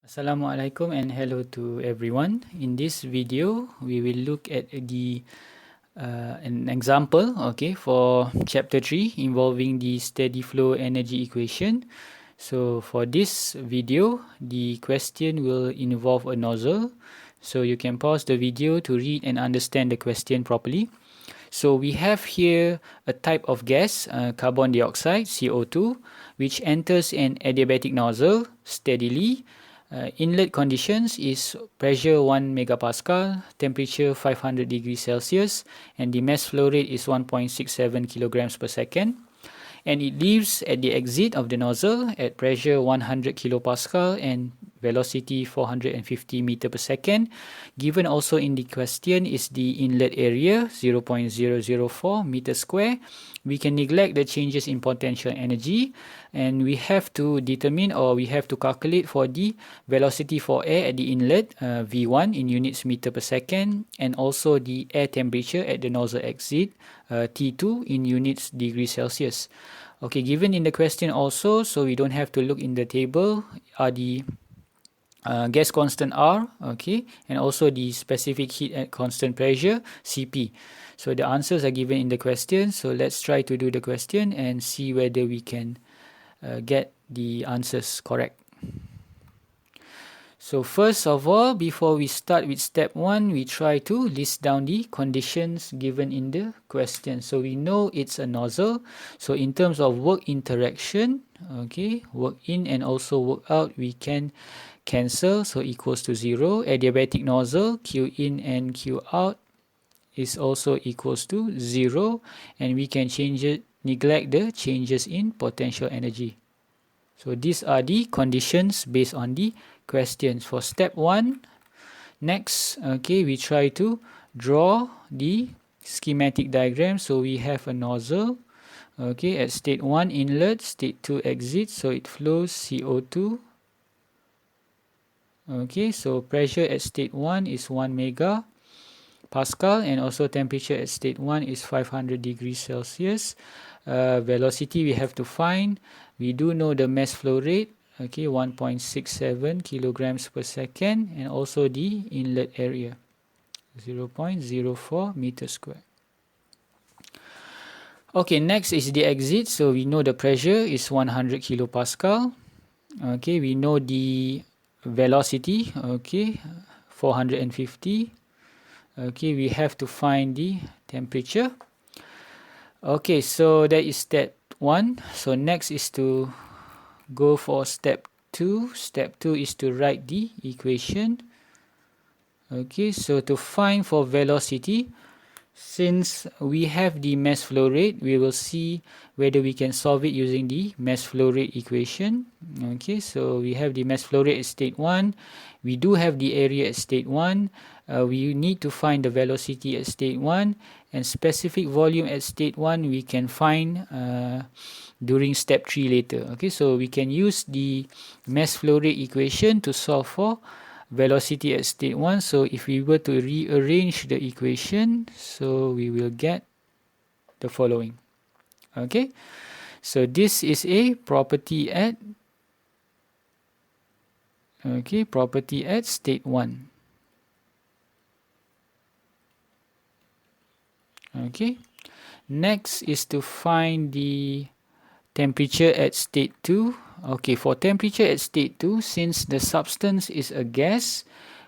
Assalamualaikum and hello to everyone. In this video, we will look at an example, for chapter 3 involving the steady flow energy equation. So for this video, the question will involve a nozzle. So you can pause the video to read and understand the question properly. So we have here a type of gas, carbon dioxide, CO2, which enters an adiabatic nozzle steadily. Inlet conditions is pressure 1 megapascal, temperature 500 degrees Celsius, and the mass flow rate is 1.67 kilograms per second. And it leaves at the exit of the nozzle at pressure 100 kilopascal and velocity 450 meter per second. Given also in the question is the inlet area 0.004 meter square. We can neglect the changes in potential energy, and we have to determine, or we have to calculate for the velocity for air at the inlet, V1 in units meter per second, and also the air temperature at the nozzle exit, T2 in units degrees Celsius. Okay, given in the question also, so we don't have to look in the table, are the gas constant R, and also the specific heat at constant pressure, Cp. So the answers are given in the question. So let's try to do the question and see whether we can get the answers correct. So first of all, before we start with step 1, we try to list down the conditions given in the question. So we know it's a nozzle. So in terms of work interaction, work in and also work out, we can cancel, so equals to 0. Adiabatic nozzle, Q in and Q out is also equals to 0, and we can neglect the changes in potential energy. So these are the conditions based on the questions. For step 1, next, we try to draw the schematic diagram. So we have a nozzle, at state 1 inlet, state 2 exit, so it flows CO2. So pressure at state 1 is 1 mega Pascal, and also temperature at state 1 is 500 degrees Celsius. Velocity we have to find. We do know the mass flow rate, 1.67 kilograms per second, and also the inlet area, 0.04 meters square. Okay, next is the exit. So we know the pressure is 100 kilopascal. We know the velocity, 450. We have to find the temperature. So that is step 1. So next is to go for step 2. Step 2 is to write the equation. So to find for velocity, since we have the mass flow rate, we will see whether we can solve it using the mass flow rate equation. So we have the mass flow rate at state 1. We do have the area at state 1. We need to find the velocity at state 1, and specific volume at state 1 we can find during step 3 later. So we can use the mass flow rate equation to solve for velocity at state 1. So if we were to rearrange the equation, so we will get the following. So this is a property at state 1. Next is to find the temperature at state 2. For temperature at state 2, since the substance is a gas,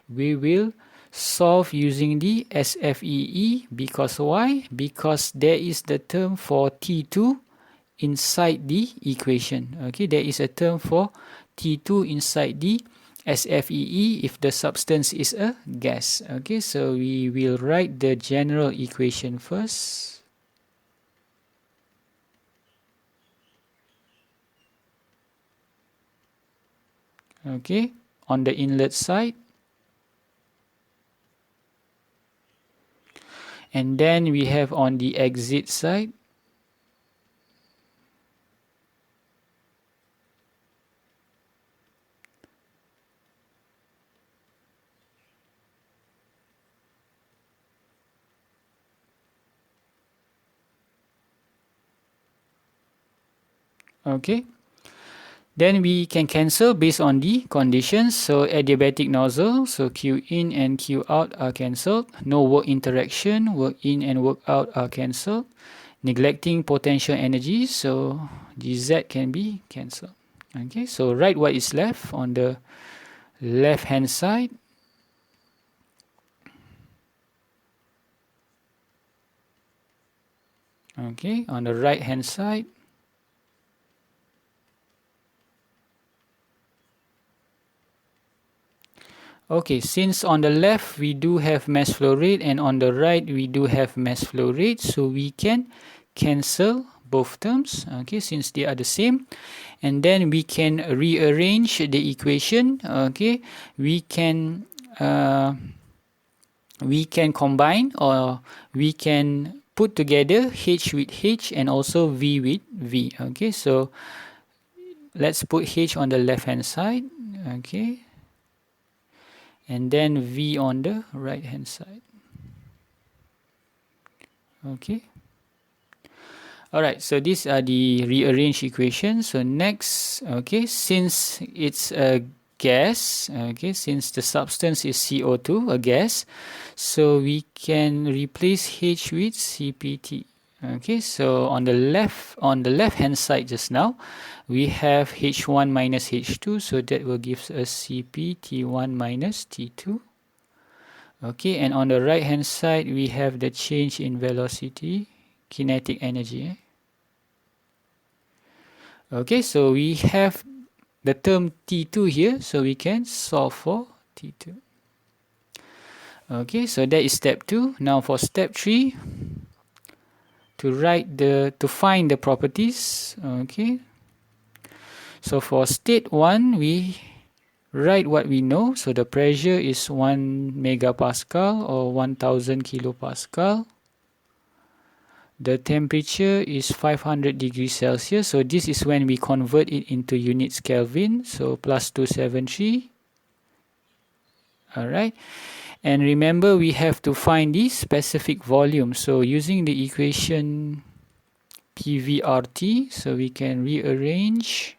we will solve using the SFEE. Because why? Because there is the term for T2 inside the equation. There is a term for T2 inside the SFEE if the substance is a gas. So we will write the general equation first. On the inlet side. And then we have on the exit side. Then we can cancel based on the conditions. So adiabatic nozzle, so Q in and Q out are cancelled. No work interaction, work in and work out are cancelled. Neglecting potential energy, so Gz can be cancelled. Okay, so write what is left on the left hand side. Okay, on the right hand side. Okay, since on the left we do have mass flow rate and on the right we do have mass flow rate, so we can cancel both terms, okay, since they are the same. And then we can rearrange the equation, okay. We can combine, or we can put together H with H and also V with V, okay. So let's put H on the left hand side, okay, and then V on the right hand side, okay. Alright, so these are the rearranged equations. So next, okay, since it's a gas, okay, since the substance is CO2, a gas, so we can replace H with CPT. Okay, so on the left hand side just now, we have H1 minus H2, so that will give us Cp T1 minus T2. Okay, and on the right hand side, we have the change in velocity, kinetic energy. Okay, so we have the term T2 here, so we can solve for T2. Okay, so that is step 2. Now for step 3, to find the properties. Okay, so for state 1, we write what we know. So the pressure is 1 megapascal or 1000 kilopascal. The temperature is 500 degrees Celsius. So this is when we convert it into units Kelvin. So plus 273. Alright. And remember, we have to find the specific volume. So using the equation PVRT, so we can rearrange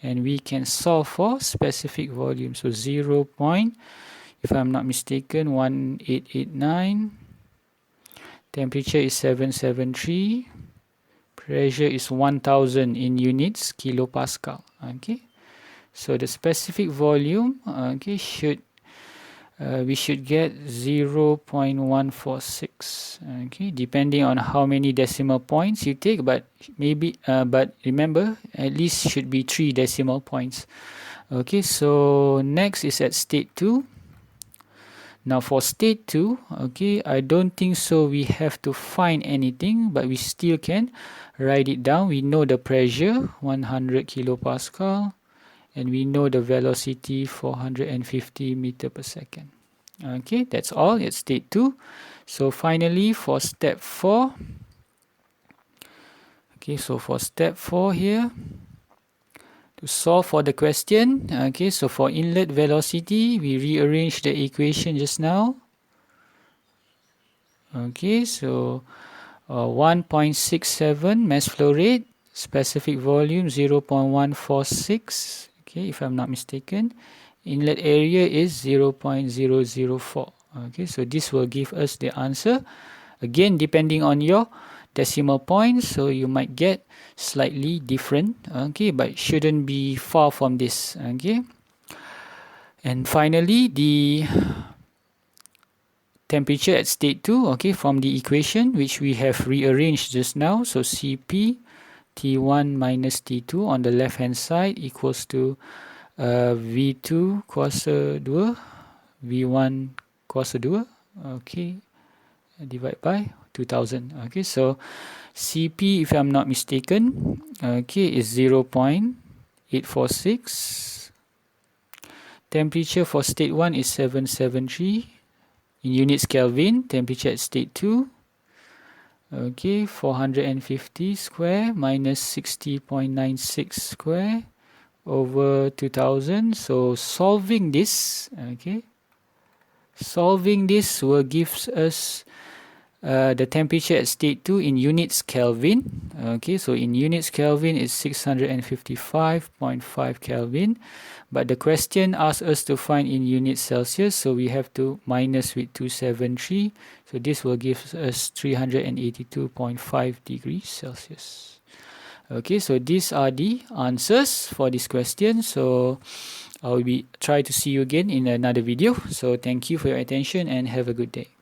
and we can solve for specific volume. So 0. If I'm not mistaken, 1889. Temperature is 773. Pressure is 1000 in units kilopascal. Okay, so the specific volume, okay, we should get 0.146. Okay, depending on how many decimal points you take, but maybe but remember, at least should be 3 decimal points. Okay, so next is at state 2. Now for state 2, okay, I don't think so we have to find anything, but we still can write it down. We know the pressure, 100 kilopascal, and we know the velocity, 450 meter per second. Okay, that's all at state 2. So finally for step 4, okay, so for step 4 here, to solve for the question, okay, so for inlet velocity, we rearrange the equation just now. Okay, so 1.67 mass flow rate, specific volume 0.146, okay, if I'm not mistaken. Inlet area is 0.004. Okay, so this will give us the answer. Again, depending on your decimal points, so you might get slightly different, okay, but shouldn't be far from this. Okay, and finally the temperature at state 2, okay, from the equation which we have rearranged just now. So Cp T1 minus T2 on the left hand side equals to V2 kuasa 2 V1 kuasa 2, okay, divide by 2000. Okay, so Cp, if I'm not mistaken, okay, is 0.846. Temperature for state 1 is 773 in units Kelvin. Temperature at state 2, okay, 450 square minus 60.96 square over 2000. So solving this, okay, solving this will give us the temperature at state 2 in units Kelvin. Okay, so in units Kelvin is 655.5 Kelvin. But the question asks us to find in units Celsius, so we have to minus with 273. So this will give us 382.5 degrees Celsius. Okay, so these are the answers for this question. So I will try to see you again in another video. So thank you for your attention and have a good day.